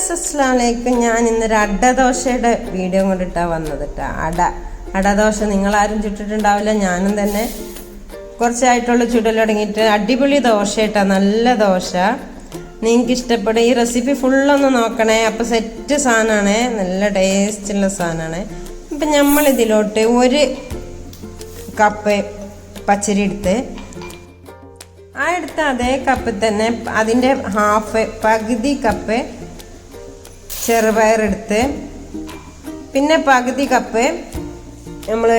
Viewers അസ്സലാമു അലൈക്കും. ഞാൻ ഇന്നൊരു അടദോശയുടെ വീഡിയോ കൊണ്ടിട്ടാണ് വന്നത് കേട്ടോ. അടദോശ നിങ്ങളാരും ചുട്ടിട്ടുണ്ടാവില്ല, ഞാനും തന്നെ കുറച്ചായിട്ടുള്ള ചുടൽ തുടങ്ങിയിട്ട്. അടിപൊളി ദോശ കേട്ടോ, നല്ല ദോശ. നിങ്ങൾക്ക് ഇഷ്ടപ്പെടും. ഈ റെസിപ്പി ഫുള്ളൊന്ന് നോക്കണേ. അപ്പോൾ സെറ്റ് സാധനമാണ്, നല്ല ടേസ്റ്റുള്ള സാധനമാണ്. അപ്പം നമ്മളിതിലോട്ട് 1 കപ്പ് പച്ചരി എടുത്ത്, ആ എടുത്ത അതേ കപ്പ് തന്നെ അതിൻ്റെ പകുതി കപ്പ് ചെറുപയറെടുത്ത്, പിന്നെ പകുതി കപ്പ് നമ്മൾ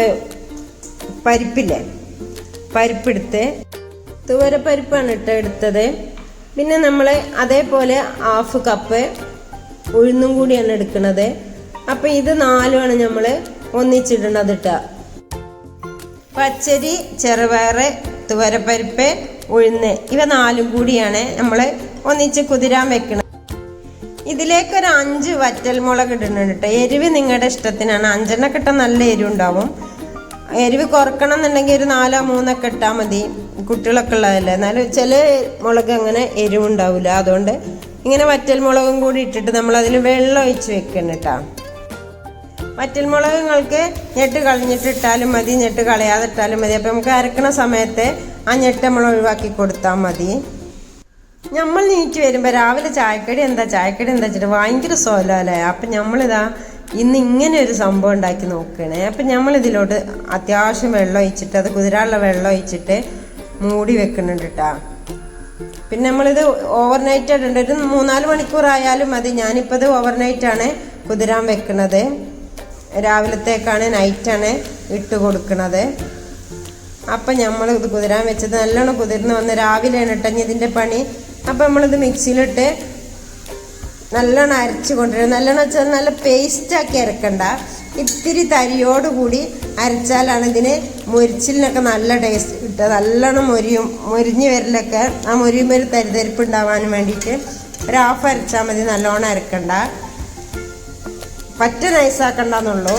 പരിപ്പില്ലേ, പരിപ്പെടുത്ത്, തുവരപ്പരിപ്പാണ് എടുത്തത്. പിന്നെ നമ്മൾ അതേപോലെ 1/2 കപ്പ് ഉഴുന്നും കൂടിയാണ് എടുക്കുന്നത്. അപ്പം ഇത് 4ആണ് നമ്മൾ ഒന്നിച്ചിടണത് കേട്ടോ. പച്ചരി, ചെറുപയറ്, തുവരപ്പരിപ്പ്, ഉഴുന്ന്, ഇവ 4 കൂടിയാണ് നമ്മൾ ഒന്നിച്ച് കുതിരാൻ വെക്കുന്നത്. ഇതിലേക്കൊരു 5 വറ്റൽമുളക് ഇടുന്നുണ്ട് കേട്ടോ. എരിവ് നിങ്ങളുടെ ഇഷ്ടത്തിനാണ്. 5 ഇട്ടാൽ നല്ല എരിവ് ഉണ്ടാവും. എരിവ് കുറക്കണം എന്നുണ്ടെങ്കിൽ ഒരു 4 3 ഇട്ടാൽ മതി. കുട്ടികളൊക്കെ ഉള്ളതല്ലേ, എന്നാലും ചില മുളക് അങ്ങനെ എരിവുണ്ടാവില്ല. അതുകൊണ്ട് ഇങ്ങനെ വറ്റൽമുളകും കൂടി ഇട്ടിട്ട് നമ്മൾ അതിൽ വെള്ളം ഒഴിച്ച് വെക്കണം കേട്ടോ. വറ്റൽമുളക് നിങ്ങൾക്ക് ഞെട്ട് കളഞ്ഞിട്ട് ഇട്ടാലും മതി, ഞെട്ട് കളയാതെ ഇട്ടാലും മതി. അപ്പം നമുക്ക് അരക്കണ സമയത്ത് ആ ഞെട്ട് നമ്മൾ ഒഴിവാക്കി കൊടുത്താൽ മതി. നമ്മൾ നീറ്റ് വരുമ്പോൾ രാവിലെ ചായക്കടി എന്താ വെച്ചിട്ട് ഭയങ്കര സോലല്ലേ. അപ്പം നമ്മളിതാ ഇന്ന് ഇങ്ങനെ ഒരു സംഭവം ഉണ്ടാക്കി നോക്കണേ. അപ്പം നമ്മളിതിലോട്ട് അത്യാവശ്യം വെള്ളം ഒഴിച്ചിട്ട്, അത് കുതിരാനുള്ള വെള്ളം ഒഴിച്ചിട്ട് മൂടി വെക്കുന്നുണ്ട് കേട്ടോ. പിന്നെ നമ്മളിത് ഓവർനൈറ്റ് ഇടേണ്ട, ഒരു 3-4 മണിക്കൂറായാലും മതി. ഞാനിപ്പോൾ ഇത് ഓവർനൈറ്റാണ് കുതിരാൻ വെക്കുന്നത്. രാവിലത്തേക്കാണ്, നൈറ്റാണ് ഇട്ട് കൊടുക്കുന്നത്. അപ്പം നമ്മൾ ഇത് കുതിരാൻ വെച്ചത് നല്ലോണം കുതിർന്ന് വന്ന് രാവിലെയാണ് ഇട്ടഞ്ഞ് ഇതിൻ്റെ പണി. അപ്പം നമ്മളിത് മിക്സിയിലിട്ട് നല്ലോണം അരച്ച് കൊണ്ടുവരും. നല്ലോണം വെച്ചാൽ നല്ല പേസ്റ്റാക്കി അരക്കണ്ട, ഇത്തിരി തരിയോടുകൂടി അരച്ചാലാണ് ഇതിന് മുരിച്ചിലിനൊക്കെ നല്ല ടേസ്റ്റ് കിട്ടുക. നല്ലോണം മൊരിഞ്ഞ് വരലൊക്കെ ആ മൊരിയുമ്പോൾ ഒരു തരിതരിപ്പ് ഉണ്ടാവാൻ വേണ്ടിയിട്ട് ഒരു 1/2 അരച്ചാൽ മതി. നല്ലോണം അരക്കണ്ട, പറ്റ നൈസാക്കണ്ടെന്നുള്ളൂ.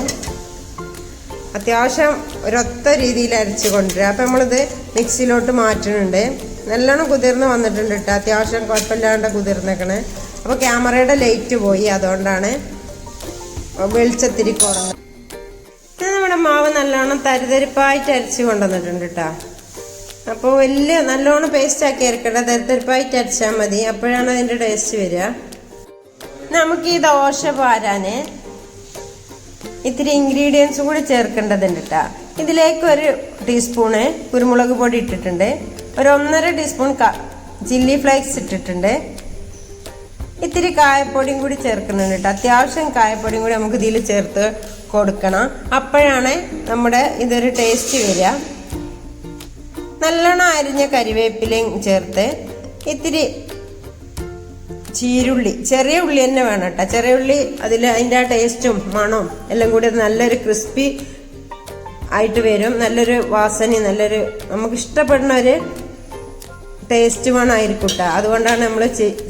അത്യാവശ്യം ഒരൊത്ത രീതിയിൽ അരച്ച് കൊണ്ടുവരിക. അപ്പം നമ്മളിത് മിക്സിയിലോട്ട് മാറ്റുന്നുണ്ട്. നല്ലോണം കുതിർന്ന് വന്നിട്ടുണ്ട് കേട്ടോ. അത്യാവശ്യം കുഴപ്പമില്ലാണ്ട് കുതിർന്നേക്കണേ. അപ്പോൾ ക്യാമറയുടെ ലൈറ്റ് പോയി, അതുകൊണ്ടാണ് വെളിച്ചത്തിരി കുറഞ്ഞത്. നമ്മുടെ മാവ് നല്ലോണം തരിതരിപ്പായിട്ട് അരച്ച് കൊണ്ടുവന്നിട്ടുണ്ട് കേട്ടോ. അപ്പോൾ വലിയ നല്ലോണം പേസ്റ്റാക്കി അരക്കണ്ട, തരിതരിപ്പായിട്ട് അരച്ചാൽ മതി. അപ്പോഴാണ് അതിൻ്റെ ടേസ്റ്റ് വരിക. നമുക്ക് ഈ ദോശ പാരാൻ ഇത്തിരി ഇൻഗ്രീഡിയൻസ് കൂടി ചേർക്കേണ്ടതുണ്ട് കേട്ടോ. ഇതിലേക്ക് 1 ടീസ്പൂണ് കുരുമുളക് പൊടി ഇട്ടിട്ടുണ്ട്, ഒരു 1.5 ടീസ്പൂൺ ചില്ലി ഫ്ലേക്സ് ഇട്ടിട്ടുണ്ട്, ഇത്തിരി കായപ്പൊടിയും കൂടി ചേർക്കുന്നുണ്ട് കേട്ടോ. അത്യാവശ്യം കായപ്പൊടിയും കൂടി നമുക്ക് ഇതിൽ ചേർത്ത് കൊടുക്കണം. അപ്പോഴാണ് നമ്മുടെ ഇതൊരു ടേസ്റ്റ് വരിക. നല്ലോണം അരിഞ്ഞ കരിവേപ്പിലയും ചേർത്ത്, ഇത്തിരി ചീരുള്ളി, ചെറിയ ഉള്ളി തന്നെ വേണം കേട്ടോ. ചെറിയ ഉള്ളി അതിൽ അതിൻ്റെ ആ ടേസ്റ്റും മണവും എല്ലാം കൂടി നല്ലൊരു ക്രിസ്പി ആയിട്ട് വരും. നല്ലൊരു വാസന, നല്ലൊരു നമുക്ക് ഇഷ്ടപ്പെടുന്ന ഒരു ടേസ്റ്റ് മണമായിരിക്കും കേട്ടോ. അതുകൊണ്ടാണ് നമ്മൾ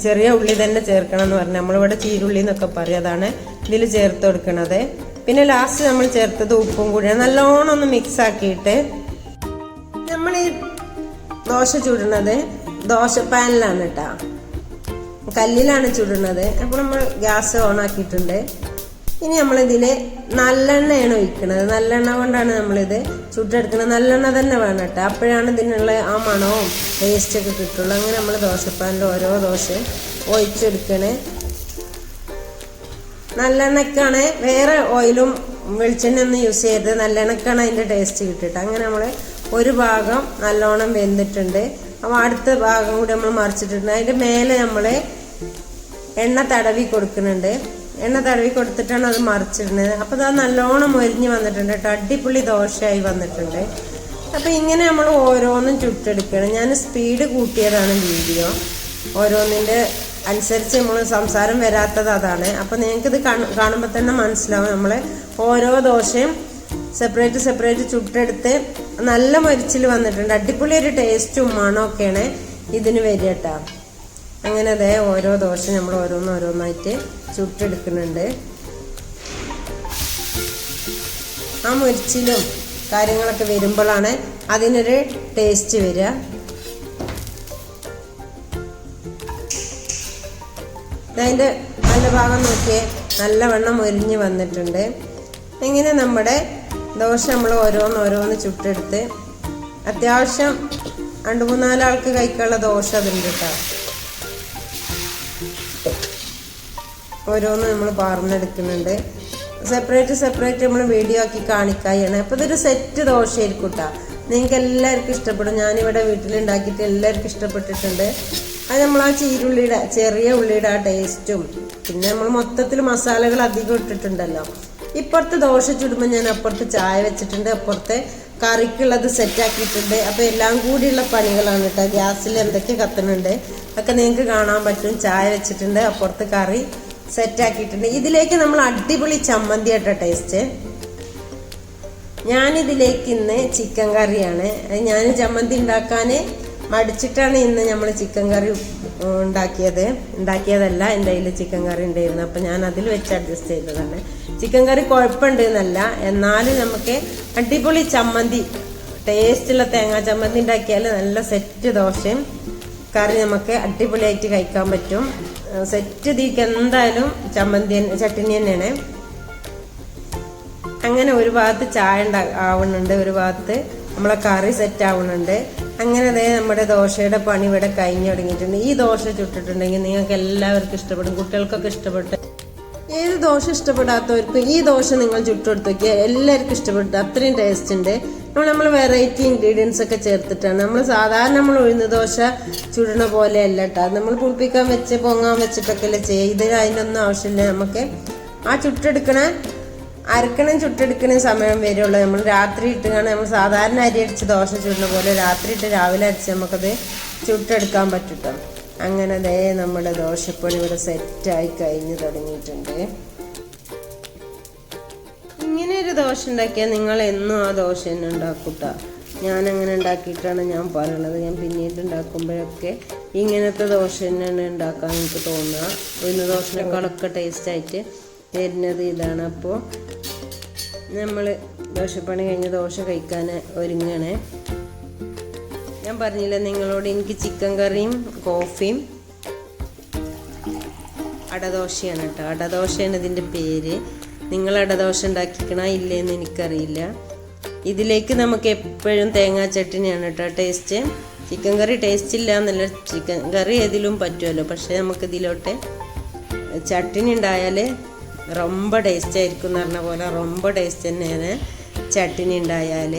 ചെറിയ ഉള്ളി തന്നെ ചേർക്കണം എന്ന് പറഞ്ഞാൽ, നമ്മളിവിടെ ചീരുള്ളി എന്നൊക്കെ പറയും. അതാണ് ഇതിൽ ചേർത്ത് കൊടുക്കുന്നത്. പിന്നെ ലാസ്റ്റ് നമ്മൾ ചേർത്തത് ഉപ്പും കൂടിയാണ്. നല്ലോണം ഒന്ന് മിക്സ് ആക്കിയിട്ട് നമ്മൾ ഈ ദോശ ചുടുന്നത് ദോശപ്പാനിലാണ് കേട്ടോ, കല്ലിലാണ് ചുടുന്നത്. അപ്പോൾ നമ്മൾ ഗ്യാസ് ഓൺ ആക്കിയിട്ടുണ്ട്. ഇനി നമ്മളിതിൽ നല്ലെണ്ണയാണ് ഒഴിക്കുന്നത്. നല്ലെണ്ണ കൊണ്ടാണ് നമ്മളിത് ചുട്ടെടുക്കുന്നത്. നല്ലെണ്ണ തന്നെ വേണം കേട്ടോ. അപ്പോഴാണ് ഇതിനുള്ള ആ മണവും ടേസ്റ്റൊക്കെ കിട്ടുള്ളൂ. അങ്ങനെ നമ്മൾ ദോശപ്പാനിൽ ഓരോ ദോശ ഒഴിച്ചെടുക്കണേ. നല്ലെണ്ണയ്ക്കാണ്, വേറെ ഓയിലും വെളിച്ചെണ്ണ ഒന്നും യൂസ് ചെയ്യരുത്. നല്ലെണ്ണയ്ക്കാണ് അതിൻ്റെ ടേസ്റ്റ് കിട്ടിയിട്ട്. അങ്ങനെ നമ്മൾ ഒരു ഭാഗം നല്ലോണം വെന്തിട്ടുണ്ട്. അപ്പോൾ അടുത്ത ഭാഗം കൂടി നമ്മൾ മറിച്ചിട്ടുണ്ട്. അതിൻ്റെ മേലെ നമ്മൾ എണ്ണ തടവി കൊടുക്കുന്നുണ്ട്. എണ്ണ തടവി കൊടുത്തിട്ടാണ് അത് മറിച്ചിടുന്നത്. അപ്പോൾ അത് നല്ലോണം മൊരിഞ്ഞ് വന്നിട്ടുണ്ട് കേട്ടോ. അടിപൊളി ദോശയായി വന്നിട്ടുണ്ട്. അപ്പോൾ ഇങ്ങനെ നമ്മൾ ഓരോന്നും ചുട്ടെടുക്കണം. ഞാൻ സ്പീഡ് കൂട്ടിയതാണ് വീഡിയോ. ഓരോന്നിൻ്റെ അനുസരിച്ച് നമ്മൾ സംസാരം വരാത്തത് അതാണ്. അപ്പോൾ നിങ്ങൾക്കിത് കാണുമ്പോൾ തന്നെ മനസ്സിലാവും. നമ്മൾ ഓരോ ദോശയും സെപ്പറേറ്റ് ചുട്ടെടുത്ത് നല്ല മൊരിച്ചിൽ വന്നിട്ടുണ്ട്. അടിപൊളി ഒരു ടേസ്റ്റും മണമൊക്കെയാണ് ഇതിന് വരിക കേട്ടോ. അങ്ങനെ അതേ ഓരോ ദോശ നമ്മൾ ഓരോന്നായിട്ട് ചുട്ടെടുക്കുന്നുണ്ട്. ആ മൊരിച്ചിലും കാര്യങ്ങളൊക്കെ വരുമ്പോഴാണ് അതിനൊരു ടേസ്റ്റ് വരിക. അതിൻ്റെ നല്ല ഭാഗം നോക്കിയേ, നല്ലവണ്ണം മൊരിഞ്ഞ് വന്നിട്ടുണ്ട്. ഇങ്ങനെ നമ്മുടെ ദോശ നമ്മൾ ഓരോന്നോരോന്ന് ചുട്ടെടുത്ത് അത്യാവശ്യം 2-3-4 ആൾക്ക് കഴിക്കാനുള്ള ദോശ അതുണ്ട് കേട്ടോ. ഓരോന്ന് നമ്മൾ പാർന്നെടുക്കുന്നുണ്ട്. സെപ്പറേറ്റ് നമ്മൾ വീഡിയോ ആക്കി കാണിക്കുകയാണ്. അപ്പോൾ ഇതൊരു സെറ്റ് ദോശയായിരിക്കും കേട്ടോ. നിങ്ങൾക്ക് എല്ലാവർക്കും ഇഷ്ടപ്പെടും. ഞാനിവിടെ വീട്ടിലുണ്ടാക്കിയിട്ട് എല്ലാവർക്കും ഇഷ്ടപ്പെട്ടിട്ടുണ്ട്. അത് നമ്മൾ ആ ചീരുള്ളിയുടെ ചെറിയ ഉള്ളിയുടെ ആ ടേസ്റ്റും പിന്നെ നമ്മൾ മൊത്തത്തിൽ മസാലകൾ അധികം ഇട്ടിട്ടുണ്ടല്ലോ. ഇപ്പുറത്ത് ദോശ ചുടുമ്പോൾ ഞാൻ അപ്പുറത്ത് ചായ വെച്ചിട്ടുണ്ട്, അപ്പുറത്തെ കറിക്കുള്ളത് സെറ്റാക്കിയിട്ടുണ്ട്. അപ്പോൾ എല്ലാം കൂടിയുള്ള പണികളാണ് കേട്ടോ. ഗ്യാസിൽ എന്തൊക്കെ കത്തുന്നുണ്ട് ഒക്കെ നിങ്ങൾക്ക് കാണാൻ പറ്റും. ചായ വെച്ചിട്ടുണ്ട്, അപ്പുറത്ത് കറി സെറ്റാക്കിയിട്ടുണ്ട്. ഇതിലേക്ക് നമ്മൾ അടിപൊളി ചമ്മന്തി ആട്ടോ ടേസ്റ്റ്. ഞാനിതിലേക്ക് ഇന്ന് ചിക്കൻ കറിയാണ്. ഞാൻ ചമ്മന്തി ഉണ്ടാക്കാൻ മടിച്ചിട്ടാണ് ഇന്ന് നമ്മൾ ചിക്കൻ കറി ഉണ്ടാക്കിയതല്ല. എൻ്റെ കയ്യിൽ ചിക്കൻ കറി ഉണ്ടായിരുന്നു, അപ്പം ഞാൻ അതിൽ വെച്ച് അഡ്ജസ്റ്റ് ചെയ്തതാണ്. ചിക്കൻ കറി കുഴപ്പമുണ്ട് എന്നല്ല, എന്നാലും നമുക്ക് അടിപൊളി ചമ്മന്തി, ടേസ്റ്റുള്ള തേങ്ങാ ചമ്മന്തി ഉണ്ടാക്കിയാൽ നല്ല സെറ്റ് ദോശയും കറി നമുക്ക് അടിപൊളിയായിട്ട് കഴിക്കാൻ പറ്റും. സെറ്റ് തീക്ക് എന്തായാലും ചട്ടിനി തന്നെയാണ്. അങ്ങനെ ഒരു ഭാഗത്ത് ചായ ആവുന്നുണ്ട്, ഒരു ഭാഗത്ത് നമ്മളെ കറി സെറ്റ് ആവുന്നുണ്ട്. അങ്ങനെ അതേ നമ്മുടെ ദോശയുടെ പണി ഇവിടെ കഴിഞ്ഞു തുടങ്ങിയിട്ടുണ്ട്. ഈ ദോശ ചുട്ടിട്ടുണ്ടെങ്കിൽ നിങ്ങൾക്ക് എല്ലാവർക്കും ഇഷ്ടപ്പെടും, കുട്ടികൾക്കൊക്കെ ഇഷ്ടപ്പെട്ട്. ഏത് ദോശ ഇഷ്ടപ്പെടാത്തവർക്കും ഈ ദോശ നിങ്ങൾ ചുട്ടെടുത്ത് നോക്കിയാൽ എല്ലാവർക്കും ഇഷ്ടപ്പെട്ടു. അത്രയും ടേസ്റ്റ് ഉണ്ട്. നമ്മൾ വെറൈറ്റി ഇൻഗ്രീഡിയൻസ് ഒക്കെ ചേർത്തിട്ടാണ്. നമ്മൾ ഉഴുന്ന് ദോശ ചുടണ പോലെ അല്ല കേട്ടോ. നമ്മൾ പുളിപ്പിക്കാൻ വെച്ച് പൊങ്ങാൻ വെച്ചിട്ടൊക്കെ അല്ലേ ചെയ്യുക. ഇതിന് അതിനൊന്നും ആവശ്യമില്ല. നമുക്ക് ആ ചുട്ടെടുക്കണ സമയം വരെയുള്ളൂ. നമ്മൾ രാത്രി ഇട്ടുകാണ് നമ്മൾ സാധാരണ അരി അടിച്ച് ദോശ ചുടുന്ന പോലെ രാത്രി ഇട്ട് രാവിലെ അടിച്ച് നമുക്കത് ചുട്ടെടുക്കാൻ പറ്റും. അങ്ങനെ ദേ നമ്മുടെ ദോശപ്പണി ഇവിടെ സെറ്റായി കഴിഞ്ഞ് തുടങ്ങിയിട്ടുണ്ട്. ഇങ്ങനെ ഒരു ദോശ ഉണ്ടാക്കിയാൽ നിങ്ങൾ എന്നും ആ ദോശ തന്നെ ഉണ്ടാക്കൂട്ടാ. ഞാനങ്ങനെ ഉണ്ടാക്കിയിട്ടാണ് ഞാൻ പറയണത്. ഞാൻ പിന്നീട് ഉണ്ടാക്കുമ്പോഴൊക്കെ ഇങ്ങനത്തെ ദോശ തന്നെയാണ് ഉണ്ടാക്കാൻ എനിക്ക് തോന്നുക. ഉഴുന്ന് ദോശനേക്കാളൊക്കെ ടേസ്റ്റായിട്ട് വരുന്നത് ഇതാണ്. അപ്പോൾ നമ്മൾ ദോശപ്പണി കഴിഞ്ഞ് ദോശ കഴിക്കാൻ ഒരുങ്ങണേ. ഞാൻ പറഞ്ഞില്ല നിങ്ങളോട്, എനിക്ക് ചിക്കൻ കറിയും കോഫിയും അടദോശയാണ് കേട്ടോ. അടദോശയാണ് ഇതിൻ്റെ പേര്. നിങ്ങൾ അടദോശ ഉണ്ടാക്കിക്കണ ഇല്ലേന്ന് എനിക്കറിയില്ല. ഇതിലേക്ക് നമുക്ക് എപ്പോഴും തേങ്ങാ ചട്ടിനിയാണ് കേട്ടോ ടേസ്റ്റ്. ചിക്കൻ കറി ടേസ്റ്റ് ഇല്ല എന്നല്ല, ചിക്കൻ കറി ഏതിലും പറ്റുമല്ലോ. പക്ഷേ നമുക്കിതിലോട്ട് ചട്ടിനി ഉണ്ടായാൽ ரொம்ப ടേസ്റ്റ് ആയിരിക്കും എന്ന് പറഞ്ഞ പോലെ ரொம்ப ടേസ്റ്റ് തന്നെയാണ് ചട്ടിനി ഉണ്ടായാൽ.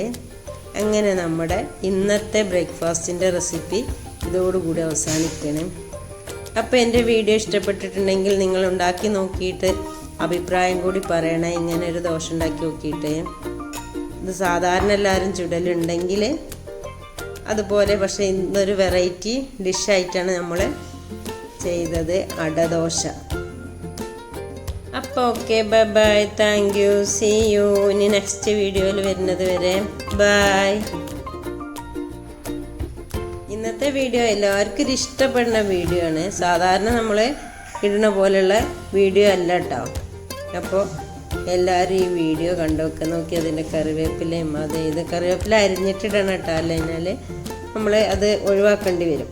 അങ്ങനെ നമ്മുടെ ഇന്നത്തെ ബ്രേക്ക്ഫാസ്റ്റിൻ്റെ റെസിപ്പി ഇതോടുകൂടി അവസാനിക്കണം. അപ്പോൾ എൻ്റെ വീഡിയോ ഇഷ്ടപ്പെട്ടിട്ടുണ്ടെങ്കിൽ നിങ്ങൾ ഉണ്ടാക്കി നോക്കിയിട്ട് അഭിപ്രായം കൂടി പറയണേ. ഇങ്ങനെ ഒരു ദോശ ഉണ്ടാക്കി നോക്കിയിട്ട്. ഇത് സാധാരണ എല്ലാവരും ചുടലുണ്ടെങ്കിൽ അതുപോലെ, പക്ഷേ ഇന്നൊരു വെറൈറ്റി ഡിഷായിട്ടാണ് നമ്മൾ ചെയ്തത്, അടദോശ. അപ്പോൾ okay, bye bye, thank you, see you. ഇനി നെക്സ്റ്റ് വീഡിയോയിൽ വരുന്നത് വരെ ബൈ. ഇന്നത്തെ വീഡിയോ എല്ലാവർക്കും ഇഷ്ടപ്പെടുന്ന വീഡിയോ ആണ്. സാധാരണ നമ്മൾ ഇടുന്ന പോലെയുള്ള വീഡിയോ അല്ല കേട്ടോ. അപ്പോൾ എല്ലാവരും ഈ വീഡിയോ കണ്ടുവെക്കാൻ നോക്കി. അതിൻ്റെ കറിവേപ്പിലയും ഇത് കറിവേപ്പില അരിഞ്ഞിട്ടിടണം കേട്ടോ, അല്ലെങ്കിൽ നമ്മൾ അത് ഒഴിവാക്കേണ്ടി വരും.